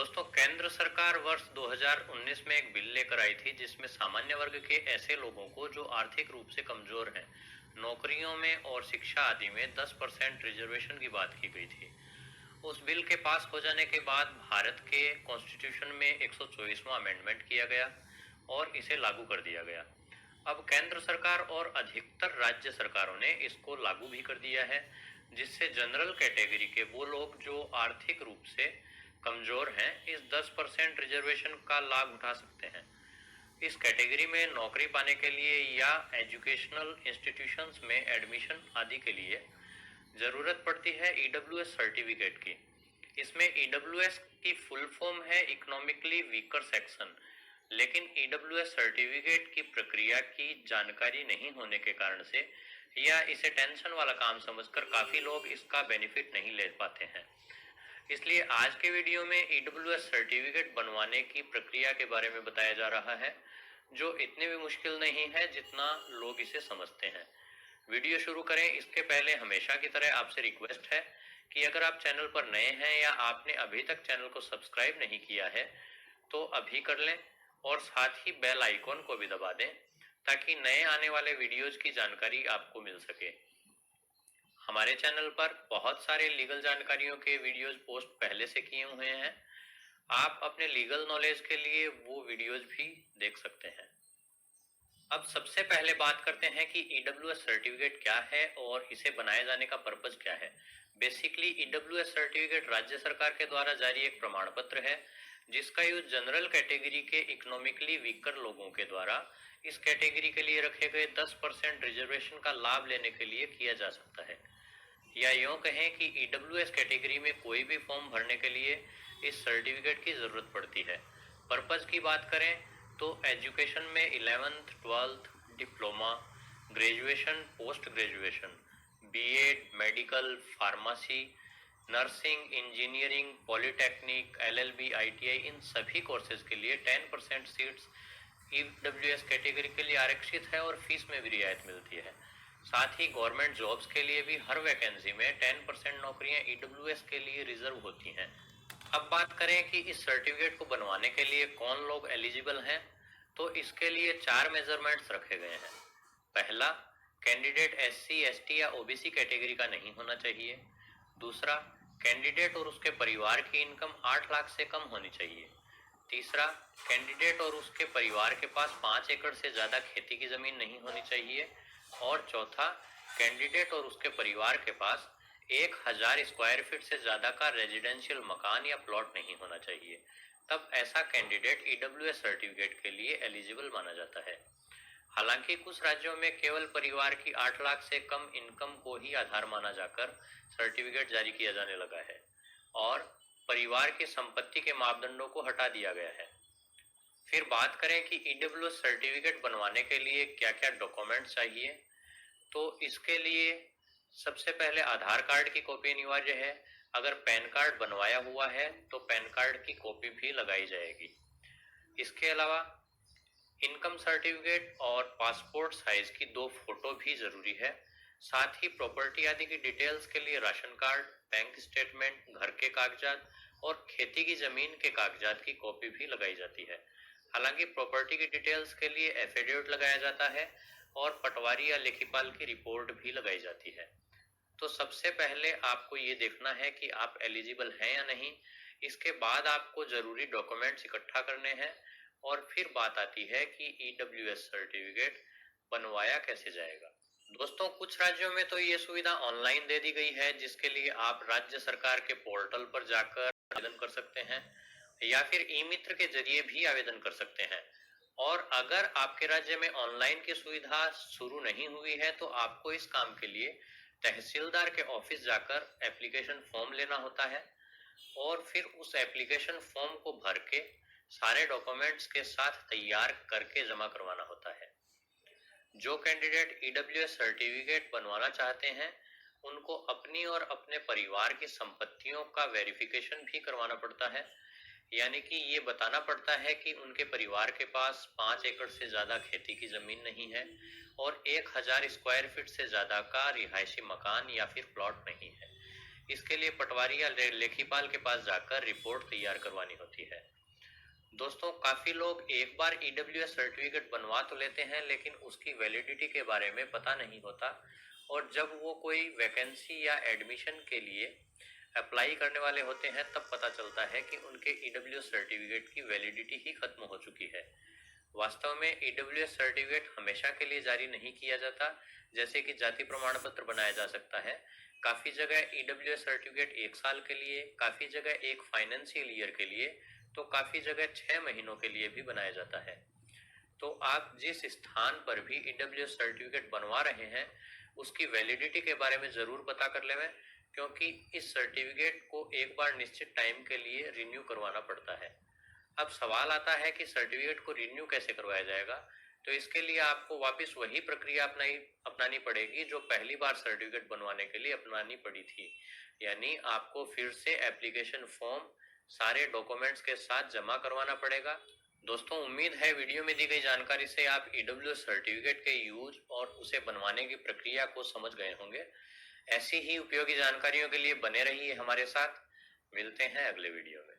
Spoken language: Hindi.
दोस्तों, केंद्र सरकार वर्ष 2019 में एक बिल लेकर आई थी जिसमें सामान्य वर्ग के ऐसे लोगों को जो आर्थिक रूप से कमजोर हैं, नौकरियों में और शिक्षा आदि में 10% रिजर्वेशन की बात की गई थी। उस बिल के पास हो जाने के बाद भारत के कॉन्स्टिट्यूशन में 124वां अमेंडमेंट किया गया और इसे लागू कर दिया गया। अब केंद्र सरकार और अधिकतर राज्य सरकारों ने इसको लागू भी कर दिया है, जिससे जनरल कैटेगरी के वो लोग जो आर्थिक रूप से कमजोर हैं इस 10% रिजर्वेशन का लाभ उठा सकते हैं। इस कैटेगरी में नौकरी पाने के लिए या एजुकेशनल इंस्टीट्यूशंस में एडमिशन आदि के लिए जरूरत पड़ती है ईडब्ल्यूएस सर्टिफिकेट की। इसमें ईडब्ल्यूएस की फुल फॉर्म है इकोनॉमिकली वीकर सेक्शन, लेकिन ईडब्ल्यूएस सर्टिफिकेट की प्रक्रिया की जानकारी नहीं होने के कारण से या इसे टेंशन वाला काम समझकर काफी लोग इसका बेनिफिट नहीं ले पाते हैं। इसलिए आज के वीडियो में ईडब्ल्यूएस सर्टिफिकेट बनवाने की प्रक्रिया के बारे में बताया जा रहा है, जो इतनी भी मुश्किल नहीं है जितना लोग इसे समझते हैं। वीडियो शुरू करें इसके पहले हमेशा की तरह आपसे रिक्वेस्ट है कि अगर आप चैनल पर नए हैं या आपने अभी तक चैनल को सब्सक्राइब नहीं किया है तो अभी कर लें और साथ ही बेल आइकॉन को भी दबा दें ताकि नए आने वाले वीडियोज की जानकारी आपको मिल सके। हमारे चैनल पर बहुत सारे लीगल जानकारियों के वीडियोज पोस्ट पहले से किए हुए हैं। आप अपने लीगल नॉलेज के लिए वो वीडियोज भी देख सकते हैं। अब सबसे पहले बात करते हैं कि ईडब्ल्यूएस सर्टिफिकेट क्या है और इसे बनाए जाने का पर्पज क्या है। बेसिकली ईडब्ल्यूएस सर्टिफिकेट राज्य सरकार के द्वारा जारी एक प्रमाण पत्र है जिसका यूज जनरल कैटेगरी के इकोनॉमिकली वीकर लोगों के द्वारा इस कैटेगरी के लिए रखे गए 10% रिजर्वेशन का लाभ लेने के लिए किया जा सकता है। या यूं कहें कि ईडब्ल्यूएस कैटेगरी में कोई भी फॉर्म भरने के लिए इस सर्टिफिकेट की जरूरत पड़ती है। पर्पज की बात करें तो एजुकेशन में 11th 12th diploma, graduation, post graduation, BEd, medical, pharmacy, nursing, engineering, polytechnic, LLB, ITI, इन सभी कोर्सेज के लिए 10% सीट्स ईडब्ल्यूएस कैटेगरी के लिए आरक्षित है और फीस में भी रियायत मिलती है। साथ ही गवर्नमेंट जॉब्स के लिए भी हर वैकेंसी में 10% नौकरियां ईडब्ल्यूएस के लिए रिजर्व होती हैं। अब बात करें कि इस सर्टिफिकेट को बनवाने के लिए कौन लोग एलिजिबल हैं, तो इसके लिए 4 मेजरमेंट्स रखे गए हैं। पहला, कैंडिडेट एससी, एसटी या ओबीसी कैटेगरी का नहीं होना चाहिए। दूसरा, कैंडिडेट और उसके परिवार की इनकम 8 लाख से कम होनी चाहिए। तीसरा, कैंडिडेट और उसके परिवार के पास 5 एकड़ से ज्यादा खेती की जमीन नहीं होनी चाहिए। और चौथा, कैंडिडेट और उसके परिवार के पास 1000 स्क्वायर फीट से ज्यादा का रेजिडेंशियल मकान या प्लॉट नहीं होना चाहिए। तब ऐसा कैंडिडेट ईडब्ल्यूएस सर्टिफिकेट के लिए एलिजिबल माना जाता है। हालांकि कुछ राज्यों में केवल परिवार की 8 लाख से कम इनकम को ही आधार माना जाकर सर्टिफिकेट जारी किया जाने लगा है और परिवार की संपत्ति के मापदंडों को हटा दिया गया है। फिर बात करें कि ईडब्ल्यूएस सर्टिफिकेट बनवाने के लिए क्या क्या डॉक्यूमेंट चाहिए, तो इसके लिए सबसे पहले आधार कार्ड की कॉपी अनिवार्य है। अगर पैन कार्ड बनवाया हुआ है तो पैन कार्ड की कॉपी भी लगाई जाएगी। इसके अलावा इनकम सर्टिफिकेट और पासपोर्ट साइज की 2 फोटो भी जरूरी है। साथ ही प्रॉपर्टी आदि की डिटेल्स के लिए राशन कार्ड, बैंक स्टेटमेंट, घर के कागजात और खेती की जमीन के कागजात की कॉपी भी लगाई जाती है। हालांकि प्रॉपर्टी की डिटेल्स के लिए एफिडेविट लगाया जाता है और पटवारी या लेखीपाल की रिपोर्ट भी लगाई जाती है। तो सबसे पहले आपको ये देखना है कि आप एलिजिबल हैं या नहीं। इसके बाद आपको जरूरी डॉक्यूमेंट्स इकट्ठा करने हैं और फिर बात आती है कि ईडब्ल्यूएस सर्टिफिकेट बनवाया कैसे जाएगा। दोस्तों, कुछ राज्यों में तो ये सुविधा ऑनलाइन दे दी गई है जिसके लिए आप राज्य सरकार के पोर्टल पर जाकर आवेदन कर सकते हैं या फिर ई मित्र के जरिए भी आवेदन कर सकते हैं। और अगर आपके राज्य में ऑनलाइन की सुविधा शुरू नहीं हुई है तो आपको इस काम के लिए तहसीलदार के ऑफिस जाकर एप्लीकेशन फॉर्म लेना होता है और फिर उस एप्लीकेशन फॉर्म को भर के सारे डॉक्यूमेंट्स के साथ तैयार करके जमा करवाना होता है। जो कैंडिडेट ईडब्ल्यूएस सर्टिफिकेट बनवाना चाहते हैं उनको अपनी और अपने परिवार की संपत्तियों का वेरिफिकेशन भी करवाना पड़ता है। यानी कि ये बताना पड़ता है कि उनके परिवार के पास 5 एकड़ से ज्यादा खेती की जमीन नहीं है और 1000 स्क्वायर फीट से ज्यादा का रिहायशी मकान या फिर प्लॉट नहीं है। इसके लिए पटवारी या लेखीपाल के पास जाकर रिपोर्ट तैयार करवानी होती है। दोस्तों, काफी लोग एक बार ईडब्ल्यूएस सर्टिफिकेट बनवा तो लेते हैं, लेकिन उसकी वैलिडिटी के बारे में पता नहीं होता, और जब वो कोई वैकेंसी या एडमिशन के लिए अप्लाई करने वाले होते हैं तब पता चलता है कि उनके ईडब्ल्यूएस सर्टिफिकेट की वैलिडिटी ही खत्म हो चुकी है। वास्तव में ईडब्ल्यूएस सर्टिफिकेट हमेशा के लिए जारी नहीं किया जाता, जैसे कि जाति प्रमाण पत्र बनाया जा सकता है। काफी जगह ईडब्ल्यूएस सर्टिफिकेट 1 साल के लिए, काफी जगह एक फाइनेंशियल ईयर के लिए, तो काफी जगह 6 महीनों के लिए भी बनाया जाता है। तो आप जिस स्थान पर भी ईडब्ल्यूएस सर्टिफिकेट बनवा रहे हैं उसकी वैलिडिटी के बारे में जरूर पता कर लें, क्योंकि इस सर्टिफिकेट को एक बार निश्चित टाइम के लिए रिन्यू करवाना पड़ता है। अब सवाल आता है कि सर्टिफिकेट को रिन्यू कैसे करवाया जाएगा। तो इसके लिए आपको वापस वही प्रक्रिया अपनानी पड़ेगी जो पहली बार सर्टिफिकेट बनवाने के लिए अपनानी पड़ी थी, यानी आपको फिर से एप्लीकेशन फॉर्म सारे डॉक्यूमेंट्स के साथ जमा करवाना पड़ेगा। दोस्तों, उम्मीद है वीडियो में दी गई जानकारी से आप ईडब्ल्यूएस सर्टिफिकेट के यूज और उसे बनवाने की प्रक्रिया को समझ गए होंगे। ऐसी ही उपयोगी जानकारियों के लिए बने रहिए हमारे साथ। मिलते हैं अगले वीडियो में।